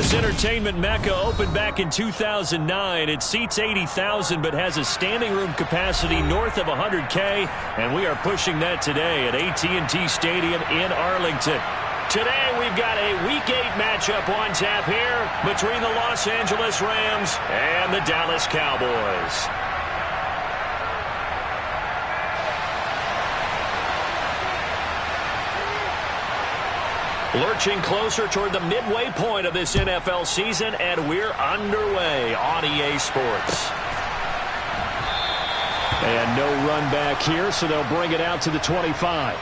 This entertainment mecca opened back in 2009. It seats 80,000 but has a standing room capacity north of 100K, and we are pushing that today at AT&T Stadium in Arlington. Today we've got a Week 8 matchup on tap here between the Los Angeles Rams and the Dallas Cowboys. Lurching closer toward the midway point of this NFL season, and we're underway on EA Sports. And no run back here, so they'll bring it out to the 25.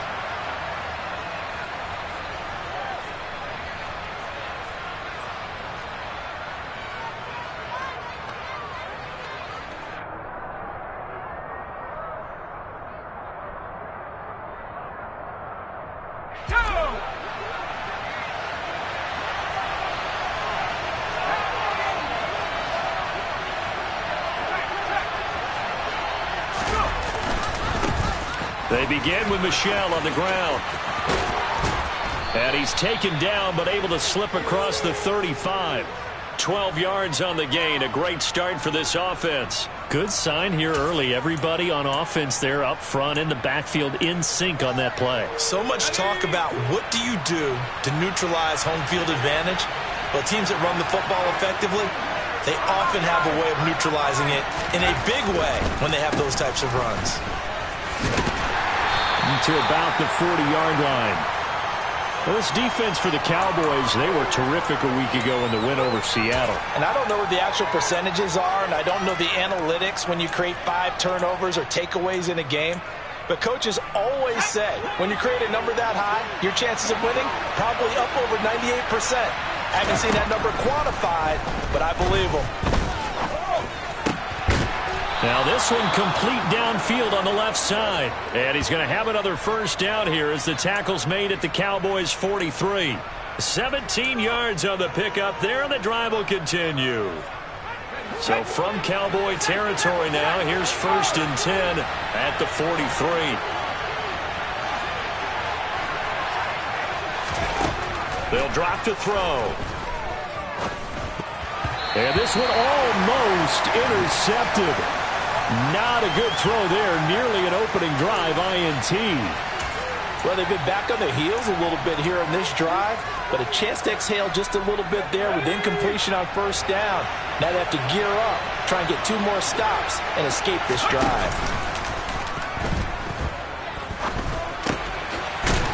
They begin with Michel on the ground. And he's taken down but able to slip across the 35. 12 yards on the gain. A great start for this offense. Good sign here early. Everybody on offense there up front in the backfield in sync on that play. So much talk about what do you do to neutralize home field advantage. Well, teams that run the football effectively, they often have a way of neutralizing it in a big way when they have those types of runs. To about the 40-yard line. Well, this defense for the Cowboys, they were terrific a week ago in the win over Seattle. And I don't know what the actual percentages are, and I don't know the analytics when you create 5 turnovers or takeaways in a game. But coaches always say, when you create a number that high, your chances of winning probably up over 98%. I haven't seen that number quantified, but I believe them. Now this one complete downfield on the left side. And he's going to have another first down here as the tackle's made at the Cowboys' 43. 17 yards on the pickup there, and the drive will continue. So from Cowboy territory now, here's 1st and 10 at the 43. They'll drop to throw. And this one almost intercepted. Not a good throw there. Nearly an opening drive INT. Well, they've been back on their heels a little bit here in this drive, but a chance to exhale just a little bit there with incompletion on first down. Now they have to gear up, try and get 2 more stops, and escape this drive.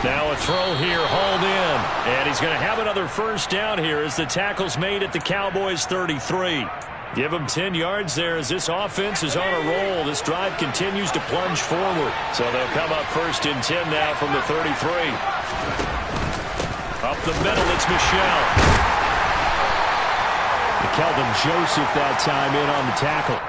Now a throw here, hauled in. And he's going to have another first down here as the tackle's made at the Cowboys' 33. Give him 10 yards there as this offense is on a roll. This drive continues to plunge forward. So they'll come up 1st and 10 now from the 33. Up the middle, it's Michel. Kelvin Joseph that time in on the tackle.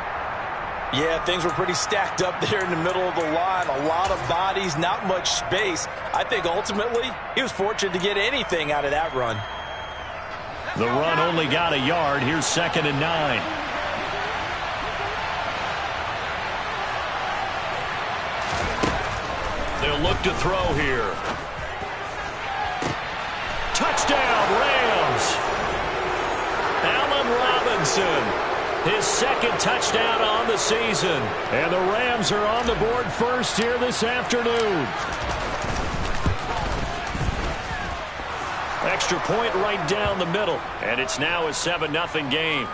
Yeah, things were pretty stacked up there in the middle of the line. A lot of bodies, not much space. I think ultimately he was fortunate to get anything out of that run. The run only got a yard. Here's 2nd and 9. They'll look to throw here. Touchdown, Rams. Allen Robinson, his 2nd touchdown on the season. And the Rams are on the board first here this afternoon. Extra point right down the middle, and it's now a 7-0 game.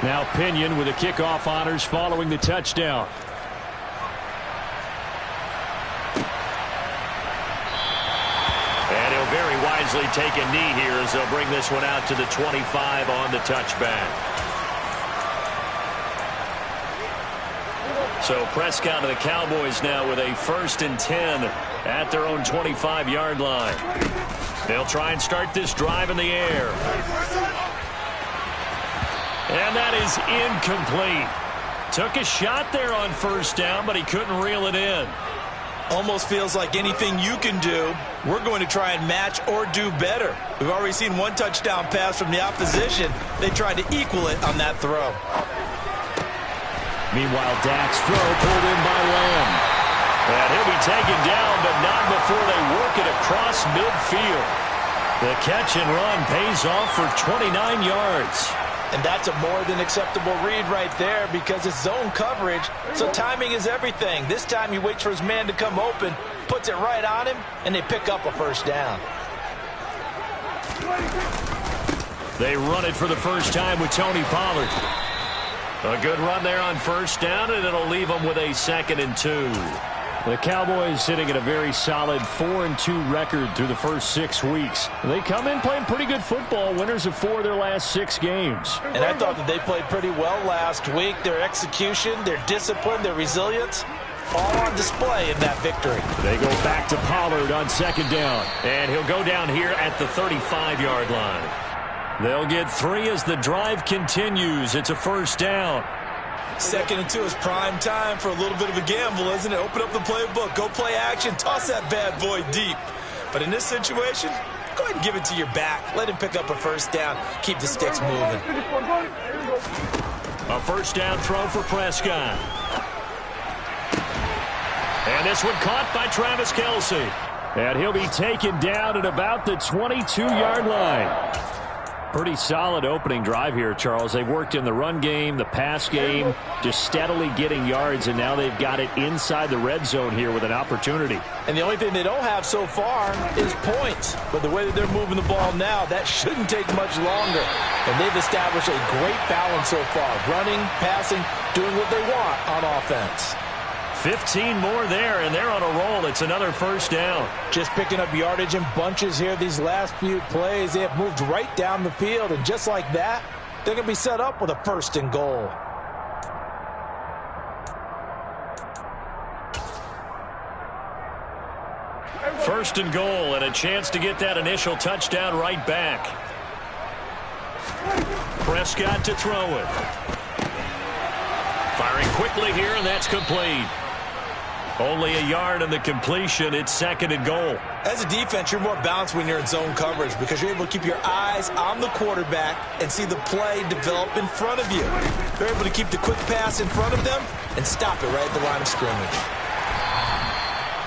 Now Pinion with the kickoff honors following the touchdown. And he'll very wisely take a knee here as they'll bring this one out to the 25 on the touchback. So Prescott of the Cowboys now with a 1st and 10 at their own 25-yard line. They'll try and start this drive in the air. And that is incomplete. Took a shot there on first down, but he couldn't reel it in. Almost feels like anything you can do, we're going to try and match or do better. We've already seen one touchdown pass from the opposition. They tried to equal it on that throw. Meanwhile, Dak's throw pulled in by Lamb. And he'll be taken down, but not before they work it across midfield. The catch and run pays off for 29 yards. And that's a more than acceptable read right there because it's zone coverage, so timing is everything. This time he waits for his man to come open, puts it right on him, and they pick up a first down. They run it for the first time with Tony Pollard. A good run there on first down, and it'll leave them with a 2nd and 2. The Cowboys sitting at a very solid 4-2 record through the first 6 weeks. They come in playing pretty good football, winners of 4 of their last 6 games. And I thought that they played pretty well last week. Their execution, their discipline, their resilience, all on display in that victory. They go back to Pollard on 2nd down, and he'll go down here at the 35-yard line. They'll get 3 as the drive continues. It's a first down. 2nd and 2 is prime time for a little bit of a gamble, isn't it? Open up the playbook, go play action, toss that bad boy deep. But in this situation, go ahead and give it to your back. Let him pick up a first down. Keep the sticks moving. A first down throw for Prescott. And this one caught by Travis Kelce. And he'll be taken down at about the 22-yard line. Pretty solid opening drive here, Charles. They've worked in the run game, the pass game, just steadily getting yards, and now they've got it inside the red zone here with an opportunity. And the only thing they don't have so far is points. But the way that they're moving the ball now, that shouldn't take much longer. And they've established a great balance so far, running, passing, doing what they want on offense. 15 more there, and they're on a roll. It's another first down. Just picking up yardage in bunches here these last few plays. They have moved right down the field, and just like that, they're going to be set up with a 1st and goal. First and goal, and a chance to get that initial touchdown right back. Prescott to throw it. Firing quickly here, and that's complete. Only a yard on the completion. It's 2nd and goal. As a defense, you're more balanced when you're in zone coverage because you're able to keep your eyes on the quarterback and see the play develop in front of you. They're able to keep the quick pass in front of them and stop it right at the line of scrimmage.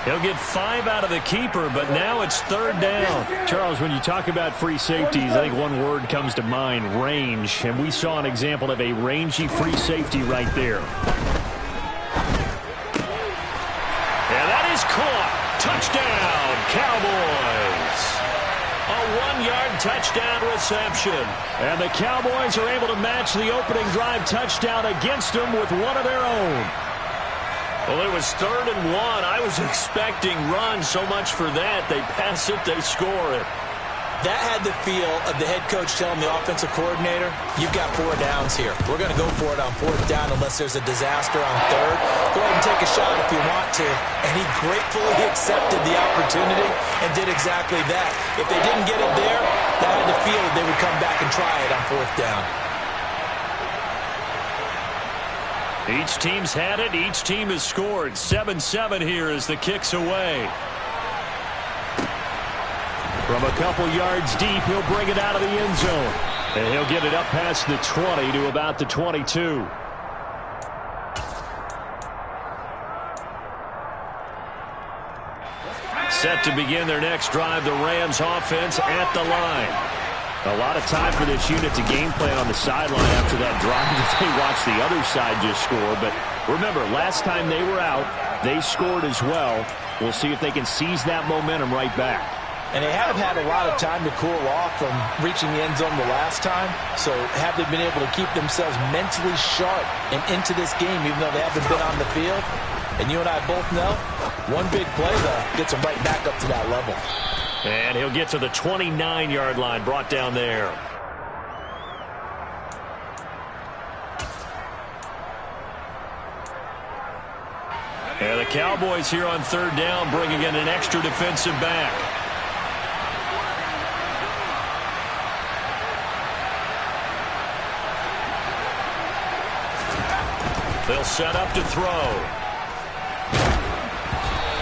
He'll get 5 out of the keeper, but now it's 3rd down. Charles, when you talk about free safeties, I think one word comes to mind, range. And we saw an example of a rangy free safety right there. And that is caught. Touchdown, Cowboys. A 1-yard touchdown reception. And the Cowboys are able to match the opening drive touchdown against them with one of their own. Well, it was 3rd and 1. I was expecting run, so much for that. They pass it, they score it. That had the feel of the head coach telling the offensive coordinator, you've got 4 downs here. We're going to go for it on 4th down unless there's a disaster on 3rd. Go ahead and take a shot if you want to. And he gratefully accepted the opportunity and did exactly that. If they didn't get it there, that had the feel that they would come back and try it on 4th down. Each team's had it. Each team has scored. 7-7 here as the kick's away. From a couple yards deep, he'll bring it out of the end zone. And he'll get it up past the 20 to about the 22. Set to begin their next drive, the Rams offense at the line. A lot of time for this unit to game plan on the sideline after that drive that they watched the other side just score. But remember, last time they were out, they scored as well. We'll see if they can seize that momentum right back. And they haven't had a lot of time to cool off from reaching the end zone the last time. So have they been able to keep themselves mentally sharp and into this game even though they haven't been on the field? And you and I both know, one big play, though, gets them right back up to that level. And he'll get to the 29-yard line, brought down there. And the Cowboys here on 3rd down, bringing in an extra defensive back. They'll set up to throw.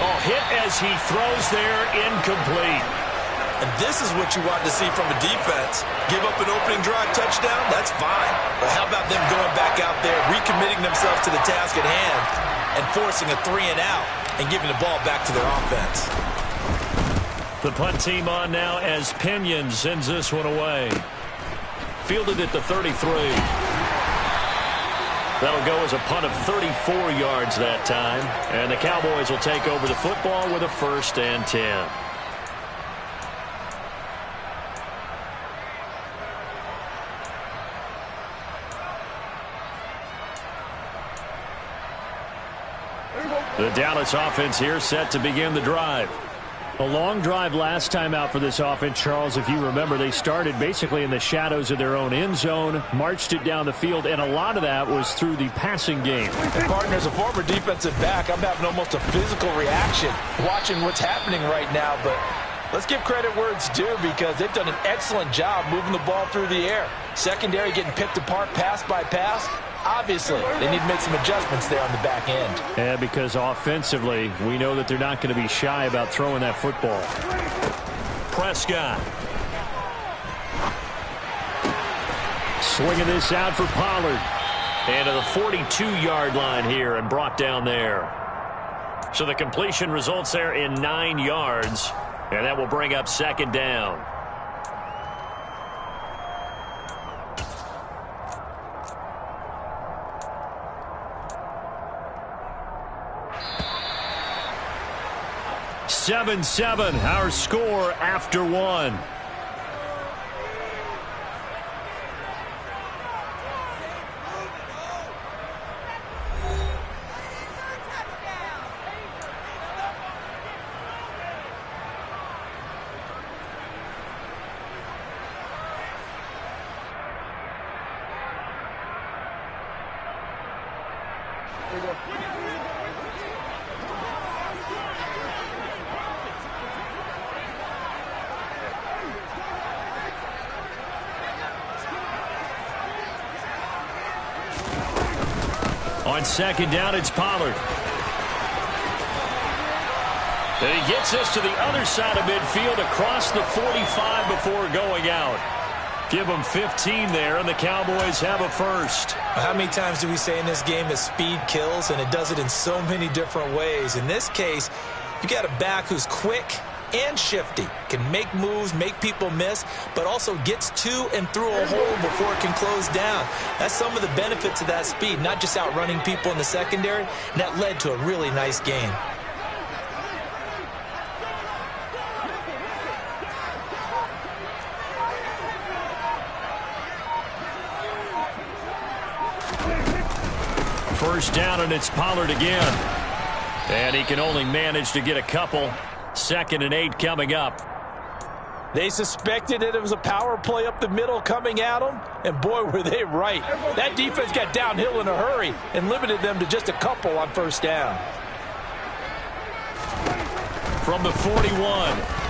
Oh, hit as he throws there, incomplete. And this is what you want to see from a defense. Give up an opening drive touchdown, that's fine. But how about them going back out there, recommitting themselves to the task at hand, and forcing a 3-and-out and giving the ball back to their offense. The punt team on now as Pinion sends this one away. Fielded at the 33. That'll go as a punt of 34 yards that time. And the Cowboys will take over the football with a 1st and 10. The Dallas offense here set to begin the drive. A long drive last time out for this offense, Charles. If you remember, they started basically in the shadows of their own end zone, marched it down the field, and a lot of that was through the passing game. And partner, as a former defensive back, I'm having almost a physical reaction watching what's happening right now. But let's give credit where it's due because they've done an excellent job moving the ball through the air. Secondary getting picked apart pass by pass. Obviously, they need to make some adjustments there on the back end. Yeah, because offensively, we know that they're not going to be shy about throwing that football. Prescott. Swinging this out for Pollard. And to the 42-yard line here and brought down there. So the completion results there in 9 yards. And that will bring up 2nd down. Seven, our score after 1. On 2nd down, it's Pollard. And he gets us to the other side of midfield across the 45 before going out. Give them 15 there, and the Cowboys have a 1st. How many times do we say in this game that speed kills, and it does it in so many different ways? In this case, you got a back who's quick and shifty, can make moves, make people miss, but also gets to and through a hole before it can close down. That's some of the benefits of that speed, not just outrunning people in the secondary, and that led to a really nice game. First down, and it's Pollard again. And he can only manage to get a couple. 2nd and 8 coming up. They suspected that it was a power play up the middle coming at them, and boy, were they right. That defense got downhill in a hurry and limited them to just a couple on 1st down. From the 41,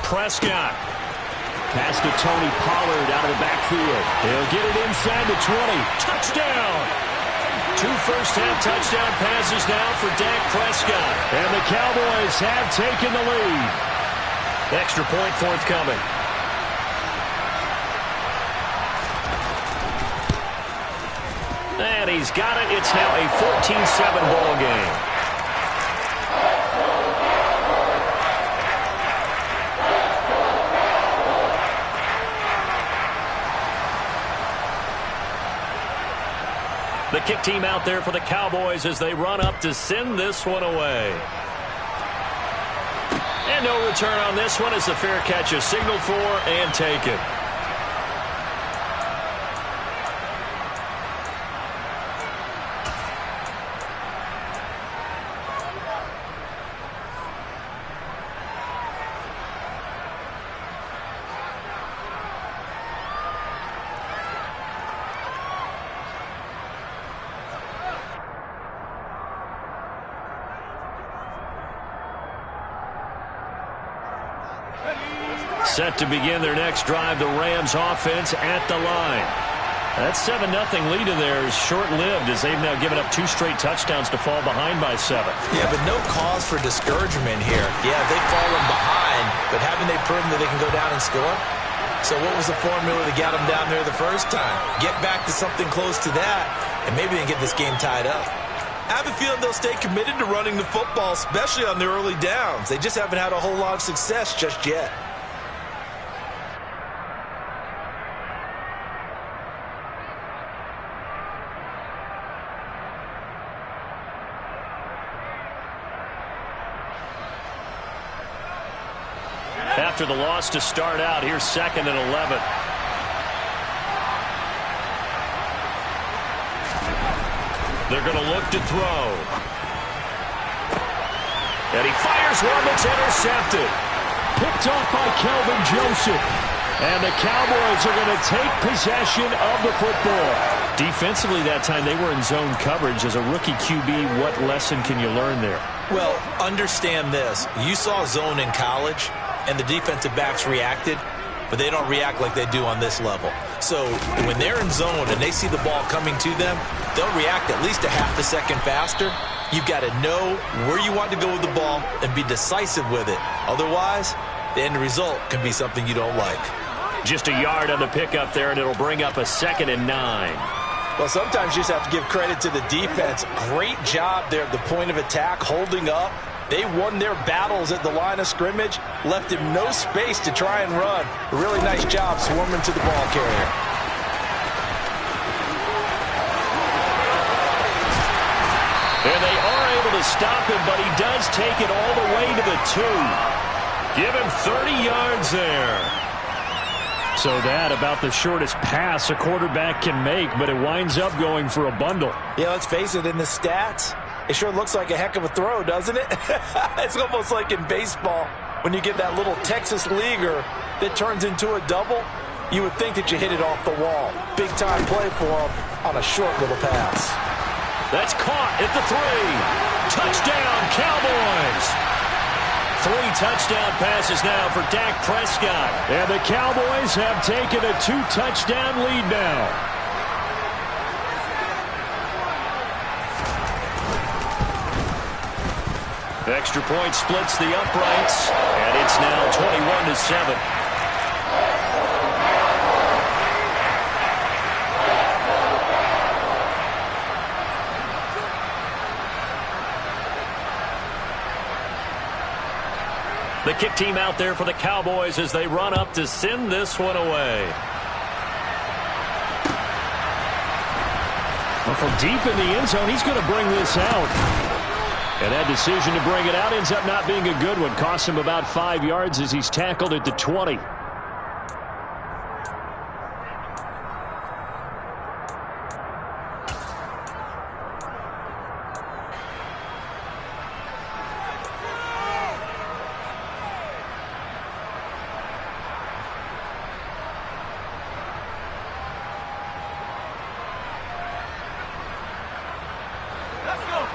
Prescott. Pass to Tony Pollard out of the backfield. He'll get it inside the 20. Touchdown! 2 first-half touchdown passes now for Dak Prescott. And the Cowboys have taken the lead. Extra point forthcoming. And he's got it. It's now a 14-7 ball game. The kick team out there for the Cowboys as they run up to send this one away. And no return on this one as the fair catch is signaled for and taken. Set to begin their next drive, the Rams offense at the line. That 7-0 lead of theirs is short-lived as they've now given up 2 straight touchdowns to fall behind by 7. Yeah, but no cause for discouragement here. Yeah, they've fallen behind, but haven't they proven that they can go down and score? So what was the formula that got them down there the first time? Get back to something close to that, and maybe they can get this game tied up. I have a feeling they'll stay committed to running the football, especially on the early downs. They just haven't had a whole lot of success just yet. After the loss to start out, here's 2nd and 11. They're going to look to throw. And he fires one that's intercepted. Picked off by Kelvin Joseph. And the Cowboys are going to take possession of the football. Defensively that time, they were in zone coverage. As a rookie QB, what lesson can you learn there? Well, understand this. You saw zone in college, and the defensive backs reacted, but they don't react like they do on this level. So when they're in zone and they see the ball coming to them, they'll react at least a half a second faster. You've got to know where you want to go with the ball and be decisive with it. Otherwise, the end result can be something you don't like. Just a yard on the pickup there, and it'll bring up a 2nd and 9. Well, sometimes you just have to give credit to the defense. Great job there at the point of attack, holding up. They won their battles at the line of scrimmage, left him no space to try and run. A really nice job swarming to the ball carrier. And they are able to stop him, but he does take it all the way to the 2. Give him 30 yards there. So that about the shortest pass a quarterback can make, but it winds up going for a bundle. Yeah, let's face it, in the stats, it sure looks like a heck of a throw, doesn't it? It's almost like in baseball when you get that little Texas leaguer that turns into a double. You would think that you hit it off the wall. Big time play for him on a short little pass. That's caught at the 3. Touchdown, Cowboys. 3 touchdown passes now for Dak Prescott. And the Cowboys have taken a 2-touchdown lead now. Extra point splits the uprights, and it's now 21-7. The kick team out there for the Cowboys as they run up to send this one away. Well, from deep in the end zone, he's going to bring this out. And that decision to bring it out ends up not being a good one. Costs him about 5 yards as he's tackled at the 20.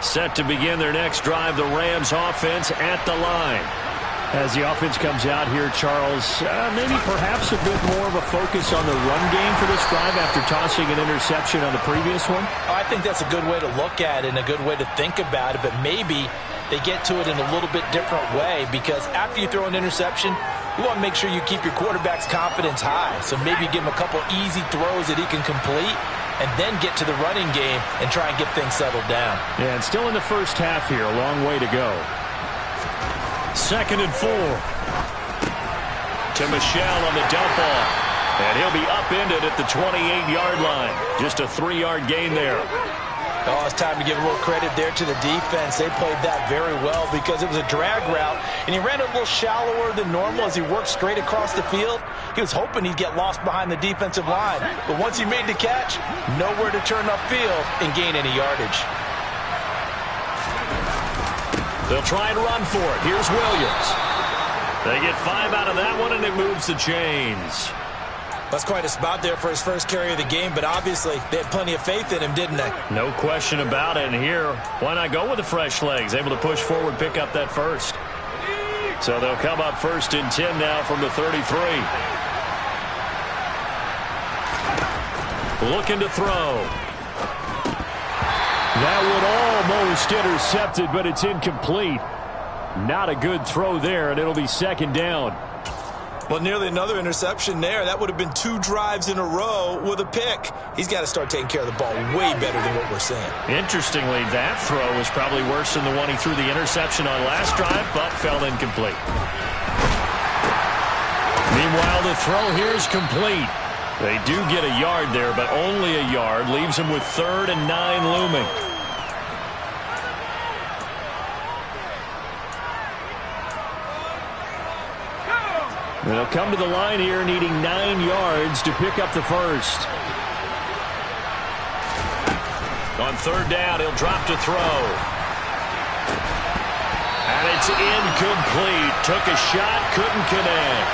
Set to begin their next drive, the Rams offense at the line. As the offense comes out here, Charles, maybe perhaps a bit more of a focus on the run game for this drive after tossing an interception on the previous one? I think that's a good way to look at it and a good way to think about it, but maybe they get to it in a little bit different way because after you throw an interception, you want to make sure you keep your quarterback's confidence high. So maybe give him a couple easy throws that he can complete and then get to the running game and try and get things settled down. Yeah, and still in the first half here, a long way to go. 2nd and 4. To Michel on the dump off. And he'll be upended at the 28-yard line. Just a 3-yard gain there. Oh, it's time to give a little credit there to the defense. They played that very well because it was a drag route, and he ran a little shallower than normal as he worked straight across the field. He was hoping he'd get lost behind the defensive line, but once he made the catch, nowhere to turn upfield and gain any yardage. They'll try and run for it. Here's Williams. They get 5 out of that one, and it moves the chains. That's quite a spot there for his first carry of the game, but obviously they had plenty of faith in him, didn't they? No question about it. And here, why not go with the fresh legs? Able to push forward, pick up that first. So they'll come up 1st and 10 now from the 33. Looking to throw. That would almost intercept it, but it's incomplete. Not a good throw there, and it'll be second down. Well, nearly another interception there. That would have been 2 drives in a row with a pick. He's got to start taking care of the ball way better than what we're seeing. Interestingly, that throw was probably worse than the one he threw the interception on last drive, but fell incomplete. Meanwhile, the throw here is complete. They do get a yard there, but only a yard. Leaves them with 3rd and 9 looming. They'll come to the line here needing 9 yards to pick up the first. On 3rd down, he'll drop to throw. And it's incomplete. Took a shot, couldn't connect.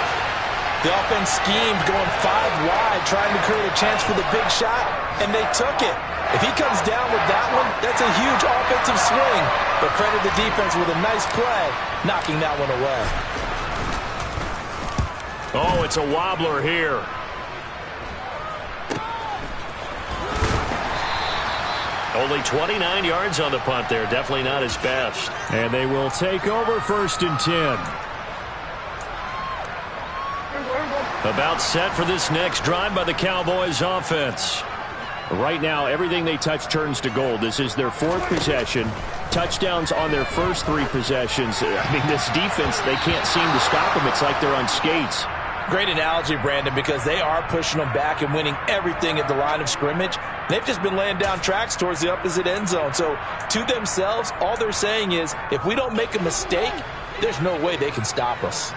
The offense schemed going 5 wide, trying to create a chance for the big shot, and they took it. If he comes down with that one, that's a huge offensive swing. But credit the defense with a nice play, knocking that one away. Oh, it's a wobbler here. Only 29 yards on the punt there. Definitely not his best. And they will take over 1st and 10. About set for this next drive by the Cowboys offense. Right now, everything they touch turns to gold. This is their 4th possession. Touchdowns on their first 3 possessions. I mean, this defense, they can't seem to stop them. It's like they're on skates. Great analogy, Brandon, because they are pushing them back and winning everything at the line of scrimmage. They've just been laying down tracks towards the opposite end zone. So to themselves, all they're saying is, if we don't make a mistake, there's no way they can stop us.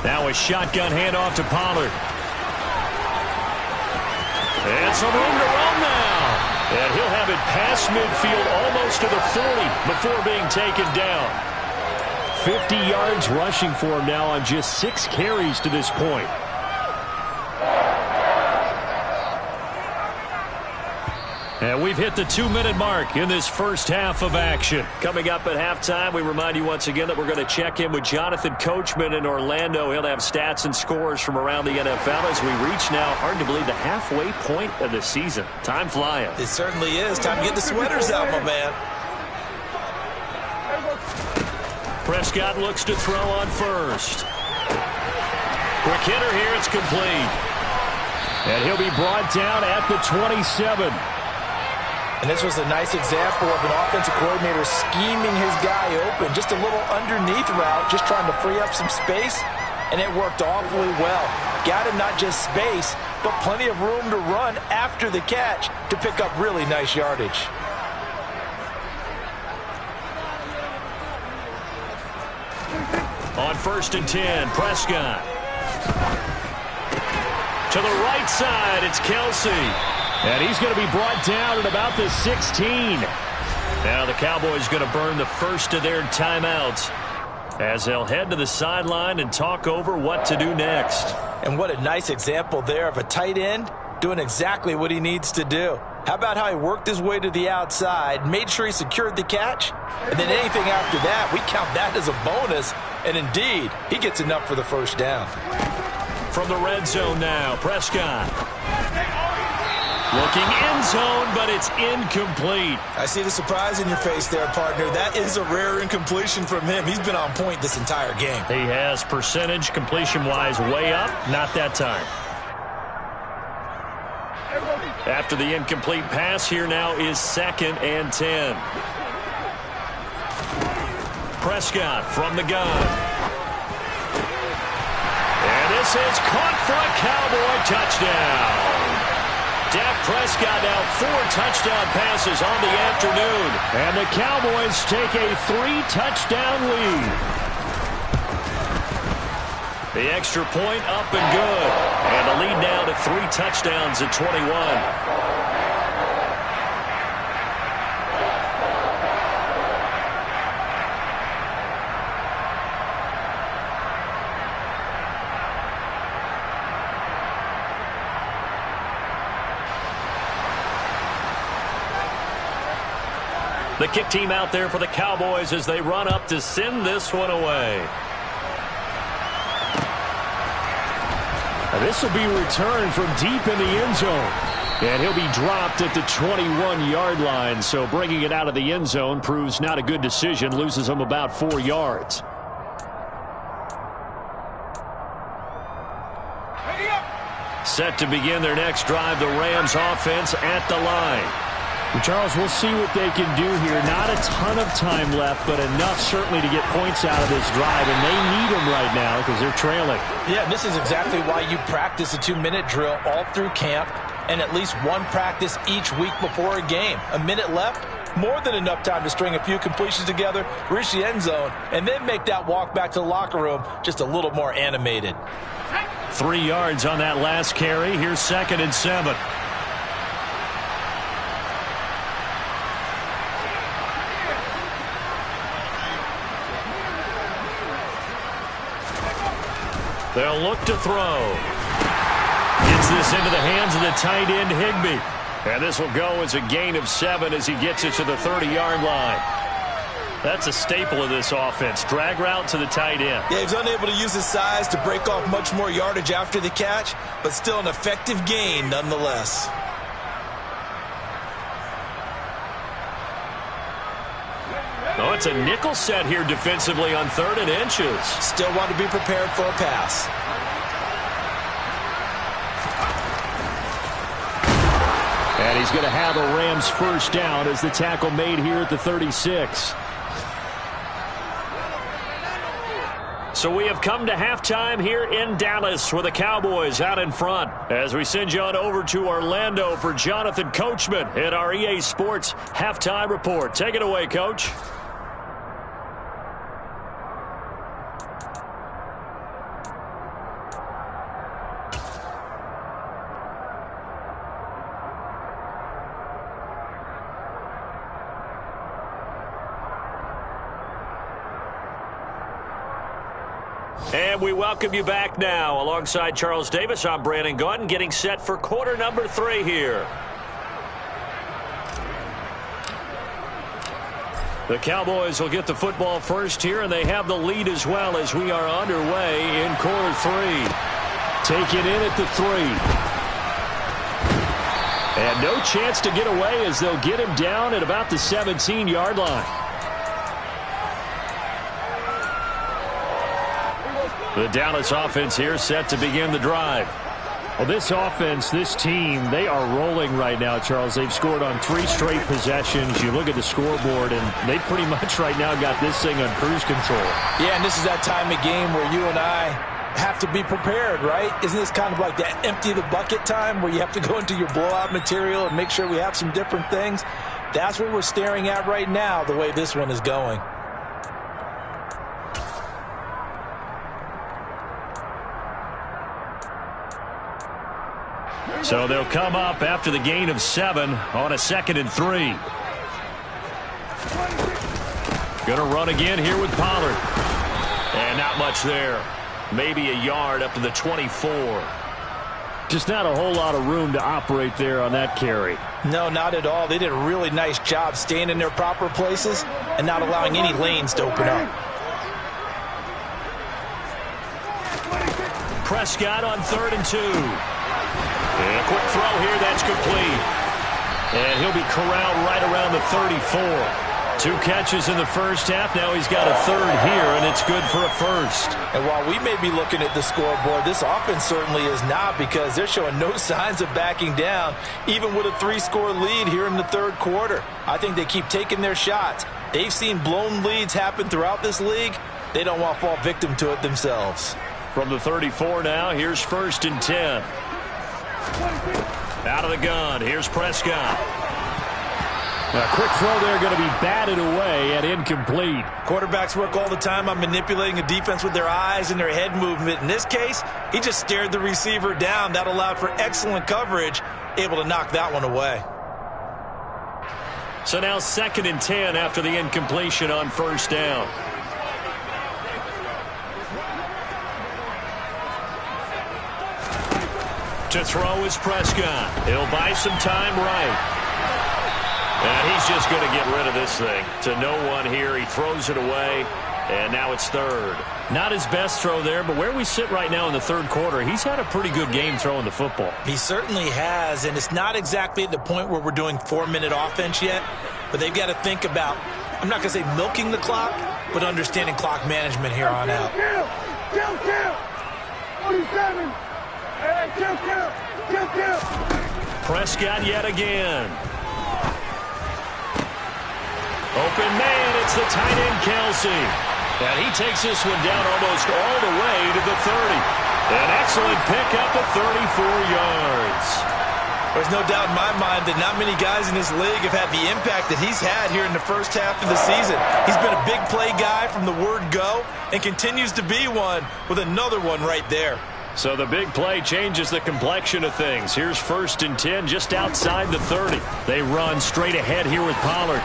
Now a shotgun handoff to Pollard. And some room to run now. And he'll have it past midfield almost to the 40 before being taken down. 50 yards rushing for him now on just 6 carries to this point. And we've hit the 2-minute mark in this first half of action. Coming up at halftime, we remind you once again that we're going to check in with Jonathan Coachman in Orlando. He'll have stats and scores from around the NFL as we reach now, hard to believe, the halfway point of the season. Time flying. It certainly is. Time to get the sweaters out, my man. Prescott looks to throw on first. Quick hitter here, it's complete. And he'll be brought down at the 27. And this was a nice example of an offensive coordinator scheming his guy open. Just a little underneath route, just trying to free up some space, and it worked awfully well. Got him not just space, but plenty of room to run after the catch to pick up really nice yardage. On 1st and 10, Prescott. To the right side, it's Kelsey. And he's going to be brought down at about the 16. Now the Cowboys going to burn the first of their timeouts as they'll head to the sideline and talk over what to do next. And what a nice example there of a tight end doing exactly what he needs to do. How about how he worked his way to the outside, made sure he secured the catch, and then anything after that, we count that as a bonus. And indeed, he gets enough for the first down. From the red zone now, Prescott. Looking end zone, but it's incomplete. I see the surprise in your face there, partner. That is a rare incompletion from him. He's been on point this entire game. He has percentage completion-wise way up. Not that time. After the incomplete pass, here now is 2nd and 10. Prescott from the gun. And this is caught for a Cowboy touchdown. Dak Prescott now 4 touchdown passes on the afternoon. And the Cowboys take a 3-touchdown lead. The extra point up and good. And the lead now to 3 touchdowns at 21. The kick team out there for the Cowboys as they run up to send this one away. This will be returned from deep in the end zone. And he'll be dropped at the 21-yard line. So bringing it out of the end zone proves not a good decision. Loses him about 4 yards. Set to begin their next drive, the Rams offense at the line. Well, Charles, we'll see what they can do here. Not a ton of time left, but enough certainly to get points out of this drive, and they need them right now because they're trailing. Yeah, and this is exactly why you practice a 2-minute drill all through camp and at least one practice each week before a game. A minute left, more than enough time to string a few completions together, reach the end zone, and then make that walk back to the locker room just a little more animated. 3 yards on that last carry. Here's 2nd and 7. They'll look to throw. Gets this into the hands of the tight end, Higbee. And this will go as a gain of 7 as he gets it to the 30-yard line. That's a staple of this offense. Drag route to the tight end. Yeah, he's unable to use his size to break off much more yardage after the catch, but still an effective gain nonetheless. Oh, it's a nickel set here defensively on 3rd and inches. Still want to be prepared for a pass. And he's going to have a Rams first down as the tackle made here at the 36. So we have come to halftime here in Dallas with the Cowboys out in front as we send you on over to Orlando for Jonathan Coachman in our EA Sports Halftime Report. Take it away, Coach. And we welcome you back now. Alongside Charles Davis, I'm Brandon Gaudin, getting set for quarter number 3 here. The Cowboys will get the football first here, and they have the lead as well as we are underway in quarter 3. Taken in at the 3. And no chance to get away as they'll get him down at about the 17-yard line. The Dallas offense here set to begin the drive. Well, this offense, this team, they are rolling right now, Charles. They've scored on 3 straight possessions. You look at the scoreboard, and they pretty much right now got this thing on cruise control. Yeah, and this is that time of game where you and I have to be prepared, right? Isn't this kind of like that empty the bucket time where you have to go into your blowout material and make sure we have some different things? That's what we're staring at right now, the way this one is going. So they'll come up after the gain of 7 on a 2nd and 3. Going to run again here with Pollard. And not much there. Maybe a yard up to the 24. Just not a whole lot of room to operate there on that carry. No, not at all. They did a really nice job staying in their proper places and not allowing any lanes to open up. Prescott on 3rd and 2. And a quick throw here, that's complete. And he'll be corralled right around the 34. 2 catches in the first half. Now he's got a 3rd here, and it's good for a first. And while we may be looking at the scoreboard, this offense certainly is not, because they're showing no signs of backing down, even with a 3-score lead here in the 3rd quarter. I think they keep taking their shots. They've seen blown leads happen throughout this league. They don't want to fall victim to it themselves. From the 34 now, here's 1st and 10. Out of the gun, here's Prescott. A quick throw there, going to be batted away and incomplete. Quarterbacks work all the time on manipulating a defense with their eyes and their head movement. In this case, he just stared the receiver down. That allowed for excellent coverage, able to knock that one away. So now 2nd and 10 after the incompletion on 1st down. To throw is Prescott. He'll buy some time right. And he's just going to get rid of this thing. To no one here. He throws it away. And now it's third. Not his best throw there, but where we sit right now in the third quarter, he's had a pretty good game throwing the football. He certainly has, and it's not exactly at the point where we're doing 4-minute offense yet, but they've got to think about, I'm not going to say milking the clock, but understanding clock management here on out. Kill. 47. Kill. Prescott yet again. Open man, it's the tight end, Kelsey. And he takes this one down almost all the way to the 30. An excellent pickup of 34 yards. There's no doubt in my mind that not many guys in this league have had the impact that he's had here in the first half of the season. He's been a big play guy from the word go and continues to be one with another one right there. So the big play changes the complexion of things. Here's 1st and 10 just outside the 30. They run straight ahead here with Pollard.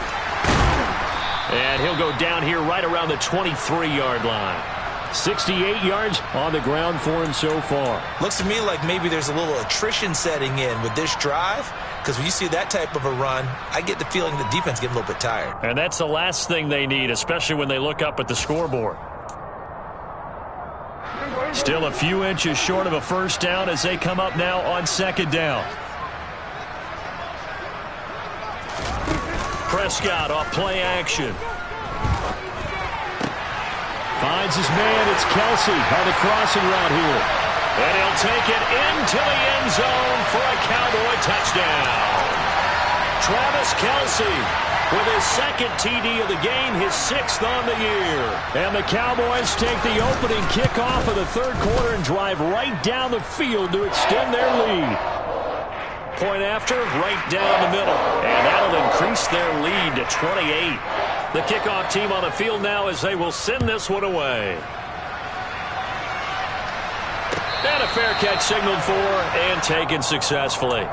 And he'll go down here right around the 23-yard line. 68 yards on the ground for him so far. Looks to me like maybe there's a little attrition setting in with this drive, because when you see that type of a run, I get the feeling the defense getting a little bit tired. And that's the last thing they need, especially when they look up at the scoreboard. Still a few inches short of a first down as they come up now on 2nd down. Prescott off play action. Finds his man. It's Kelsey on the crossing route here. And he'll take it into the end zone for a Cowboy touchdown. Travis Kelsey with his 2nd TD of the game, his 6th on the year. And the Cowboys take the opening kickoff of the third quarter and drive right down the field to extend their lead. Point after, right down the middle. And that'll increase their lead to 28. The kickoff team on the field now as they will send this one away. And a fair catch signaled for and taken successfully.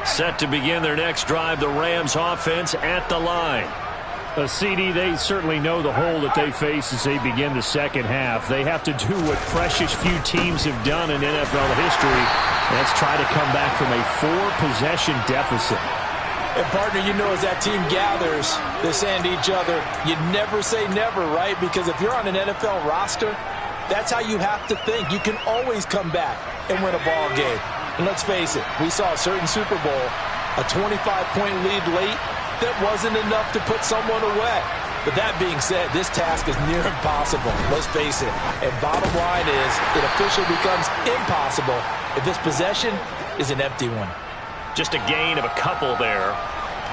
Set to begin their next drive, the Rams offense at the line. CD, they certainly know the hole that they face as they begin the second half. They have to do what precious few teams have done in NFL history. Let's try to come back from a 4-possession deficit. And, partner, you know as that team gathers, they're saying to each other, you never say never, right? Because if you're on an NFL roster, that's how you have to think. You can always come back and win a ball game. And let's face it, we saw a certain Super Bowl, a 25-point lead late, that wasn't enough to put someone away. But that being said, this task is near impossible. Let's face it. And bottom line is, it officially becomes impossible if this possession is an empty one. Just a gain of a couple there.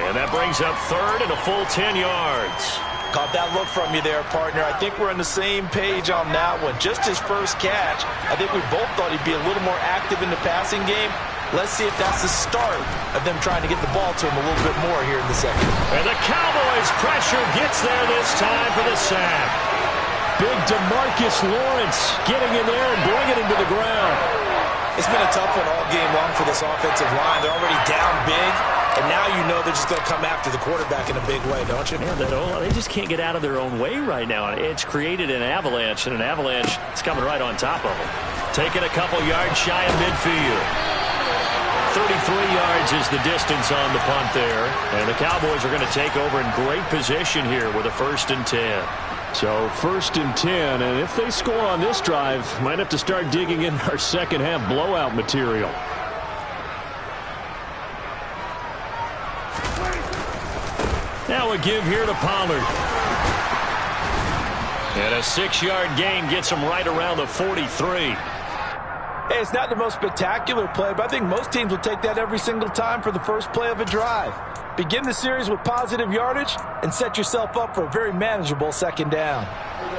And that brings up 3rd and a full 10 yards. Caught that look from you there, partner. I think we're on the same page on that one. Just his first catch, I think we both thought he'd be a little more active in the passing game. Let's see if that's the start of them trying to get the ball to him a little bit more here in the second. And the Cowboys' pressure gets there this time for the sack. Big DeMarcus Lawrence getting in there and bringing him to the ground. It's been a tough one all game long for this offensive line. They're already down big, and now you know they're just going to come after the quarterback in a big way, don't you? Yeah, they just can't get out of their own way right now. It's created an avalanche, and an avalanche is coming right on top of them. Taking a couple yards shy of midfield. 33 yards is the distance on the punt there. And the Cowboys are going to take over in great position here with a 1st and 10. So 1st and 10, and if they score on this drive, might have to start digging in our second half blowout material. Now a give here to Pollard. And a 6-yard gain gets him right around the 43. Hey, it's not the most spectacular play, but I think most teams will take that every single time for the first play of a drive. Begin the series with positive yardage and set yourself up for a very manageable 2nd down.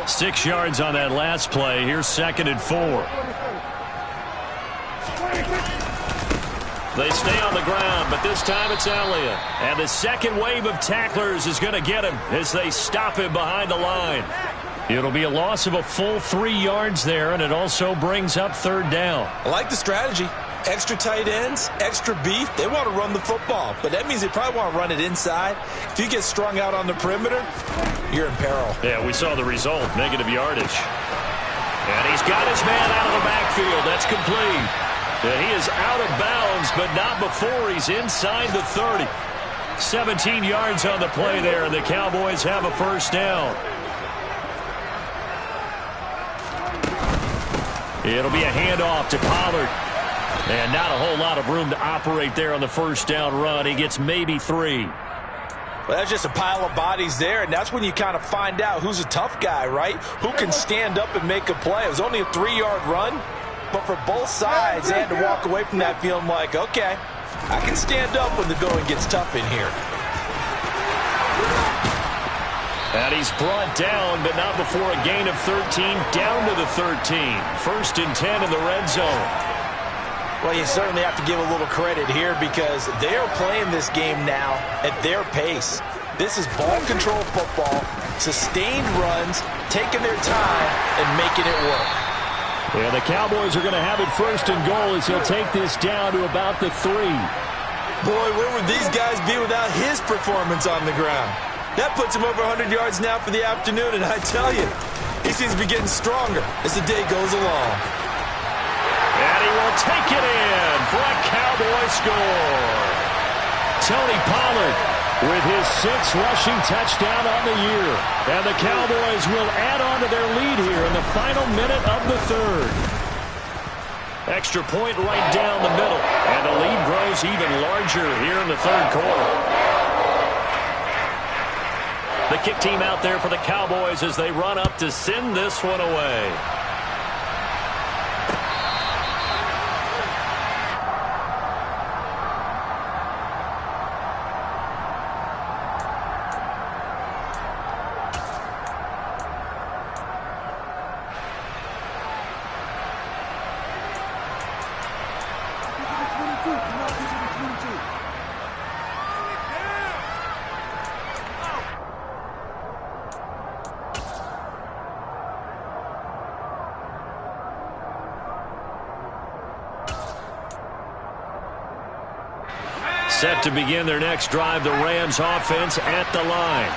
6 yards on that last play. Here's 2nd and 4. They stay on the ground, but this time it's Elliott. And the second wave of tacklers is going to get him as they stop him behind the line. It'll be a loss of a full 3 yards there, and it also brings up 3rd down. I like the strategy. Extra tight ends, extra beef. They want to run the football, but that means they probably want to run it inside. If you get strung out on the perimeter, you're in peril. Yeah, we saw the result, negative yardage. And he's got his man out of the backfield. That's complete. He is out of bounds, but not before he's inside the 30. 17 yards on the play there, and the Cowboys have a first down. It'll be a handoff to Pollard. And not a whole lot of room to operate there on the first down run. He gets maybe 3. Well, that's just a pile of bodies there, and that's when you kind of find out who's a tough guy, right? Who can stand up and make a play. It was only a 3-yard run, but for both sides, they had to walk away from that feeling like, okay, I can stand up when the going gets tough in here. And he's brought down, but not before a gain of 13, down to the 13. 1st and 10 in the red zone. Well, you certainly have to give a little credit here because they are playing this game now at their pace. This is ball control football, sustained runs, taking their time and making it work. Yeah, the Cowboys are going to have it 1st and goal as he'll take this down to about the 3. Boy, where would these guys be without his performance on the ground? That puts him over 100 yards now for the afternoon, and I tell you, he seems to be getting stronger as the day goes along. And he will take it in for a Cowboy score. Tony Pollard with his 6th rushing touchdown on the year. And the Cowboys will add on to their lead here in the final minute of the 3rd. Extra point right down the middle. And the lead grows even larger here in the 3rd quarter. The kick team out there for the Cowboys as they run up to send this one away. Set to begin their next drive, the Rams offense at the line.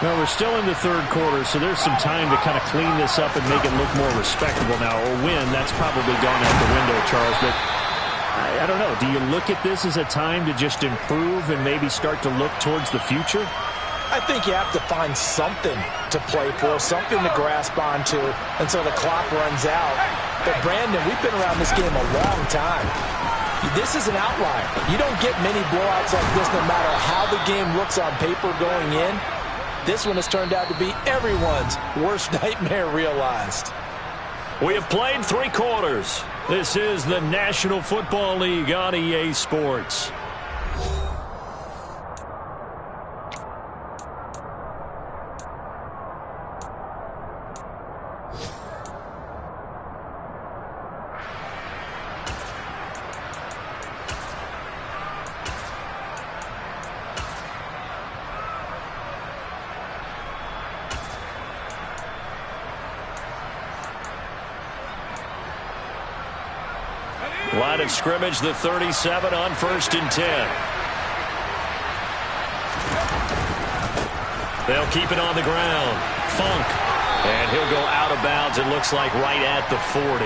Well, we're still in the 3rd quarter, so there's some time to kind of clean this up and make it look more respectable now. Or win, that's probably gone out the window, Charles. But I don't know. Do you look at this as a time to just improve and maybe start to look towards the future? I think you have to find something to play for, something to grasp onto until the clock runs out. But, Brandon, we've been around this game a long time. This is an outlier. You don't get many blowouts like this no matter how the game looks on paper going in. This one has turned out to be everyone's worst nightmare realized. We have played 3 quarters. This is the National Football League on EA Sports. Line of scrimmage, the 37 on 1st and 10. They'll keep it on the ground. Funk. And he'll go out of bounds, it looks like right at the 40.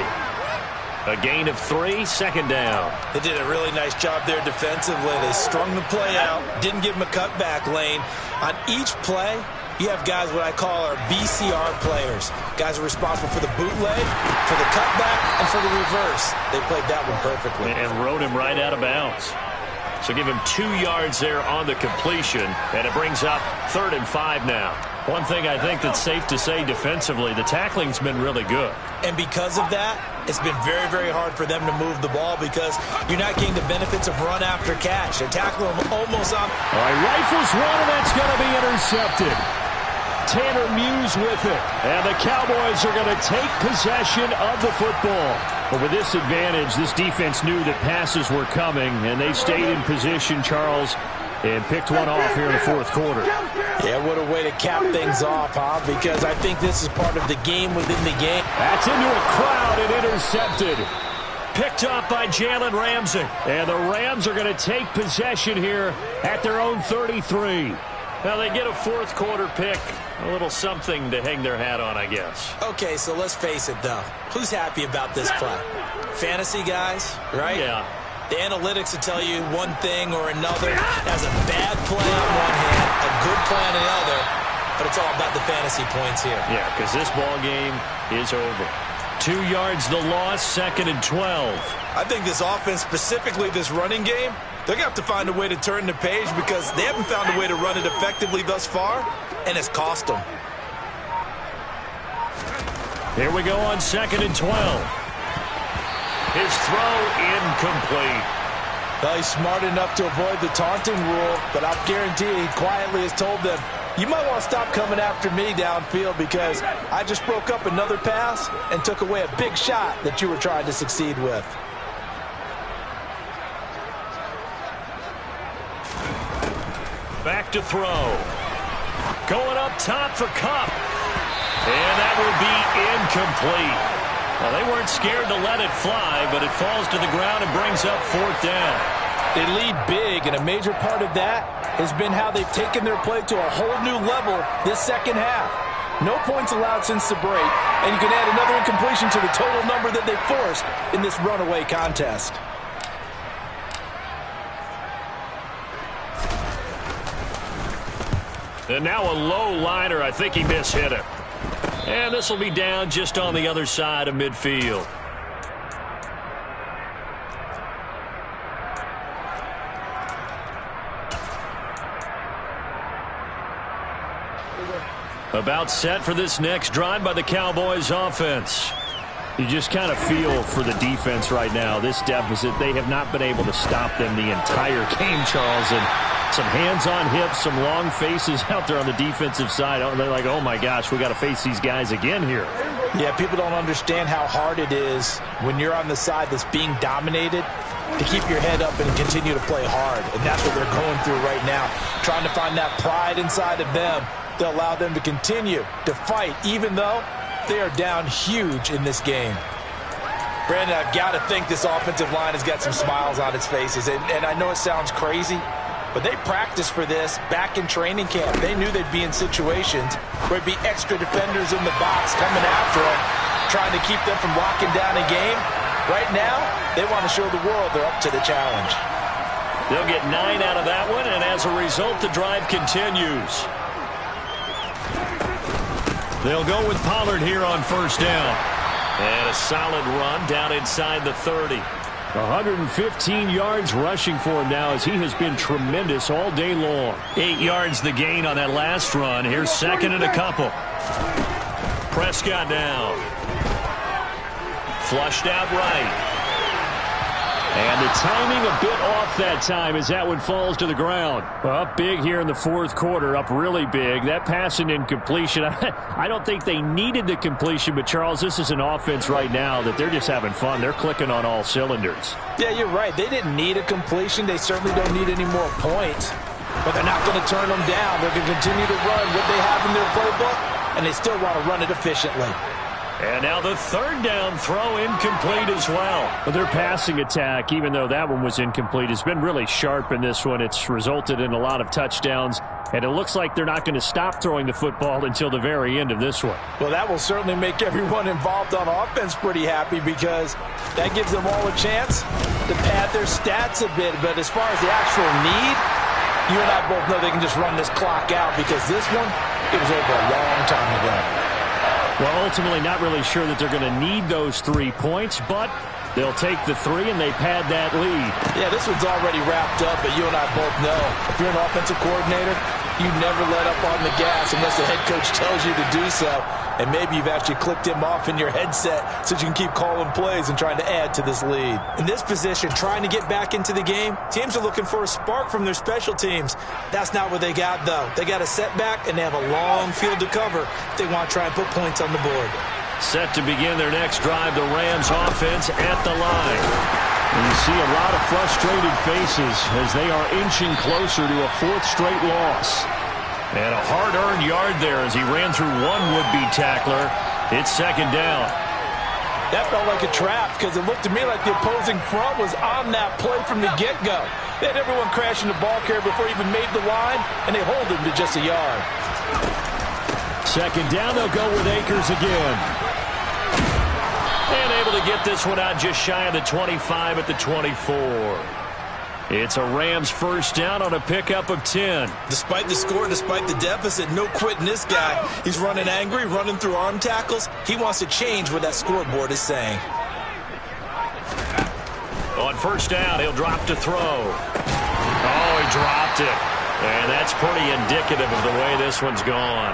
A gain of 3, 2nd down. They did a really nice job there defensively. They strung the play out, didn't give him a cutback lane. On each play, you have guys what I call our BCR players. Guys are responsible for the bootleg, for the cutback, and for the reverse. They played that one perfectly. And rode him right out of bounds. So give him 2 yards there on the completion, and it brings up 3rd and 5 now. One thing I think that's safe to say defensively, the tackling's been really good. And because of that, it's been very, very hard for them to move the ball because you're not getting the benefits of run after catch. They tackle them almost on. All right, rifles one, and that's going to be intercepted. Tanner Muse with it. And the Cowboys are going to take possession of the football. But with this advantage, this defense knew that passes were coming, and they stayed in position, Charles, and picked one off here in the 4th quarter. Yeah, what a way to cap things off, huh? Because I think this is part of the game within the game. That's into a crowd and intercepted. Picked up by Jalen Ramsey. And the Rams are going to take possession here at their own 33. Now they get a fourth quarter pick. A little something to hang their hat on, I guess. Okay, so let's face it, though. Who's happy about this play? Fantasy guys, right? Yeah. The analytics will tell you one thing or another. Has a bad play on one hand, a good play on the other, but it's all about the fantasy points here. Yeah, because this ball game is over. 2 yards the loss, 2nd and 12. I think this offense, specifically this running game, they're going to have to find a way to turn the page because they haven't found a way to run it effectively thus far, and it's cost them. Here we go on 2nd and 12. His throw incomplete. Well, he's smart enough to avoid the taunting rule, but I guarantee he quietly has told them, you might want to stop coming after me downfield because I just broke up another pass and took away a big shot that you were trying to succeed with. Back to throw. Going up top for Kupp. And that will be incomplete. Well, they weren't scared to let it fly, but it falls to the ground and brings up 4th down. They lead big, and a major part of that has been how they've taken their play to a whole new level this second half. No points allowed since the break, and you can add another incompletion to the total number that they forced in this runaway contest. And now a low liner. I think he mishit it. And this will be down just on the other side of midfield. About set for this next drive by the Cowboys offense. You just kind of feel for the defense right now. This deficit, they have not been able to stop them the entire game, Charles. And some hands on hips, some long faces out there on the defensive side. They're like, oh my gosh, we got to face these guys again here. Yeah, people don't understand how hard it is when you're on the side that's being dominated to keep your head up and continue to play hard. And that's what they're going through right now, trying to find that pride inside of them to allow them to continue to fight, even though they are down huge in this game. Brandon, I've got to think this offensive line has got some smiles on its faces. And I know it sounds crazy, but they practiced for this back in training camp. They knew they'd be in situations where it'd be extra defenders in the box coming after them, trying to keep them from locking down a game. Right now, they want to show the world they're up to the challenge. They'll get 9 out of that one, and as a result, the drive continues. They'll go with Pollard here on 1st down. And a solid run down inside the 30. 115 yards rushing for him now as he has been tremendous all day long. 8 yards the gain on that last run. Here's 2nd and a couple. Prescott down. Flushed out right. And the timing a bit off that time as that one falls to the ground. Up big here in the 4th quarter, up really big. That pass and incompletion, I don't think they needed the completion, but Charles, this is an offense right now that they're just having fun. They're clicking on all cylinders. Yeah, you're right. They didn't need a completion. They certainly don't need any more points. But they're not going to turn them down. They're going to continue to run what they have in their playbook, and they still want to run it efficiently. And now the 3rd down throw incomplete as well. But their passing attack, even though that one was incomplete, has been really sharp in this one. It's resulted in a lot of touchdowns, and it looks like they're not going to stop throwing the football until the very end of this one. Well, that will certainly make everyone involved on offense pretty happy because that gives them all a chance to pad their stats a bit. But as far as the actual need, you and I both know they can just run this clock out because this one, it was over a long time ago. Well, ultimately not really sure that they're going to need those 3 points, but they'll take the 3 and they pad that lead. Yeah, this one's already wrapped up, but you and I both know if you're an offensive coordinator, you never let up on the gas unless the head coach tells you to do so. And maybe you've actually clicked him off in your headset so you can keep calling plays and trying to add to this lead. In this position, trying to get back into the game, teams are looking for a spark from their special teams. That's not what they got, though. They got a setback, and they have a long field to cover if they want to try and put points on the board. Set to begin their next drive, the Rams offense at the line. And you see a lot of frustrated faces as they are inching closer to a 4th straight loss. And a hard-earned yard there as he ran through one would-be tackler. It's 2nd down. That felt like a trap because it looked to me like the opposing front was on that play from the get-go. They had everyone crashing the ball carrier before he even made the line, and they hold him to just a yard. Second down, they'll go with Akers again. And able to get this one out just shy of the 25 at the 24. It's a Rams first down on a pickup of 10. Despite the score, despite the deficit, no quitting this guy. He's running angry, running through arm tackles. He wants to change what that scoreboard is saying. On first down, he'll drop to throw. Oh, he dropped it. And that's pretty indicative of the way this one's gone.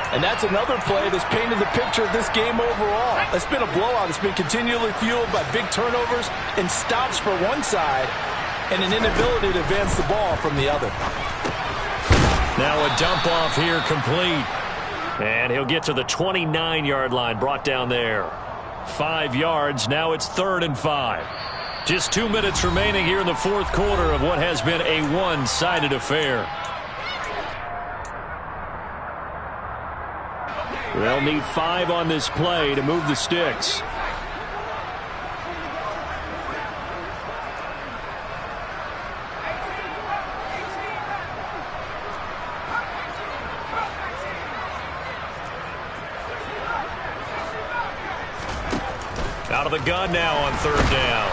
And that's another play that's painted the picture of this game overall. It's been a blowout. It's been continually fueled by big turnovers and stops for one side and an inability to advance the ball from the other. Now a dump off here complete. And he'll get to the 29-yard line, brought down there. 5 yards, now it's 3rd and 5. Just 2 minutes remaining here in the fourth quarter of what has been a one-sided affair. They'll need 5 on this play to move the sticks. Out of the gun now on 3rd down.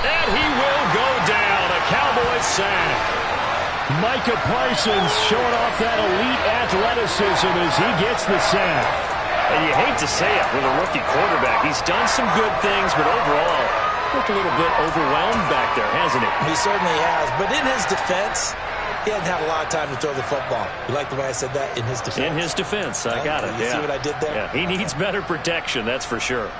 And he will go down. A Cowboys sack. Micah Parsons showing off that elite athleticism as he gets the sack. And you hate to say it with a rookie quarterback. He's done some good things, but overall, looked a little bit overwhelmed back there, hasn't he? He certainly has. But in his defense, he hasn't had a lot of time to throw the football. You like the way I said that? In his defense? In his defense. I got it. You see what I did there? Yeah, he needs better protection, that's for sure.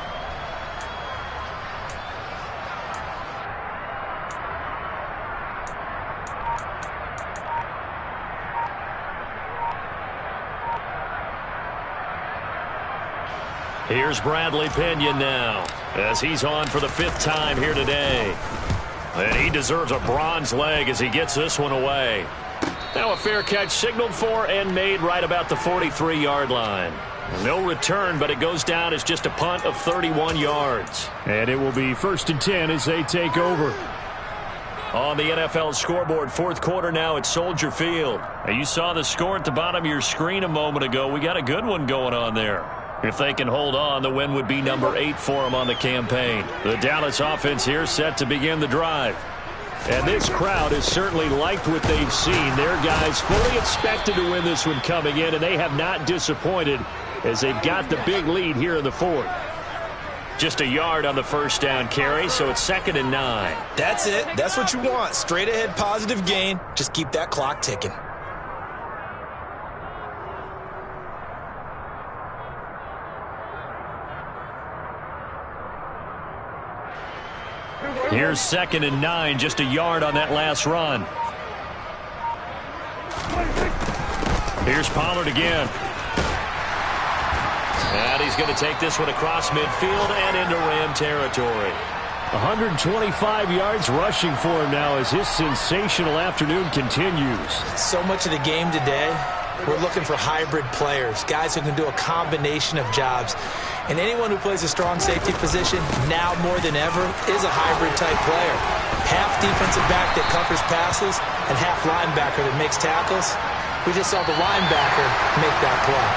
Here's Bradley Pinion now, as he's on for the 5th time here today. And he deserves a bronze leg as he gets this one away. Now a fair catch signaled for and made right about the 43-yard line. No return, but it goes down as just a punt of 31 yards. And it will be 1st and 10 as they take over. On the NFL scoreboard, fourth quarter now at Soldier Field. Now you saw the score at the bottom of your screen a moment ago. We got a good one going on there. If they can hold on, the win would be number 8 for them on the campaign. The Dallas offense here set to begin the drive. And this crowd has certainly liked what they've seen. Their guys fully expected to win this one coming in, and they have not disappointed as they've got the big lead here in the fourth. Just a yard on the first down carry, so it's 2nd and 9. That's it. That's what you want. Straight ahead positive gain. Just keep that clock ticking. Here's 2nd and 9, just a yard on that last run. Here's Pollard again. And he's going to take this one across midfield and into Ram territory. 125 yards rushing for him now as his sensational afternoon continues. So much of the game today, we're looking for hybrid players, guys who can do a combination of jobs. And anyone who plays a strong safety position, now more than ever, is a hybrid-type player. Half defensive back that covers passes and half linebacker that makes tackles. We just saw the linebacker make that play.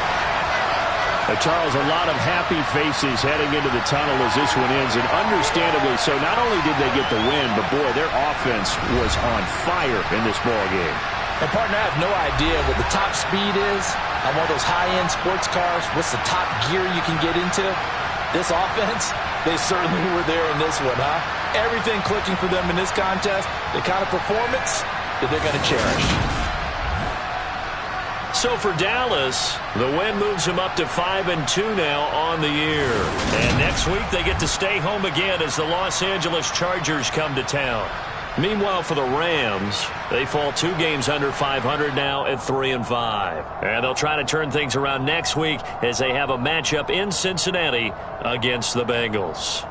Charles, a lot of happy faces heading into the tunnel as this one ends, and understandably so. Not only did they get the win, but boy, their offense was on fire in this ball game. And partner, I have no idea what the top speed is on one of those high-end sports cars. What's the top gear you can get into? This offense, they certainly were there in this one, huh? Everything clicking for them in this contest, the kind of performance that they're going to cherish. So for Dallas, the win moves them up to 5-2 now on the year. And next week they get to stay home again as the Los Angeles Chargers come to town. Meanwhile, for the Rams, they fall 2 games under 500 now at 3-5. And they'll try to turn things around next week as they have a matchup in Cincinnati against the Bengals.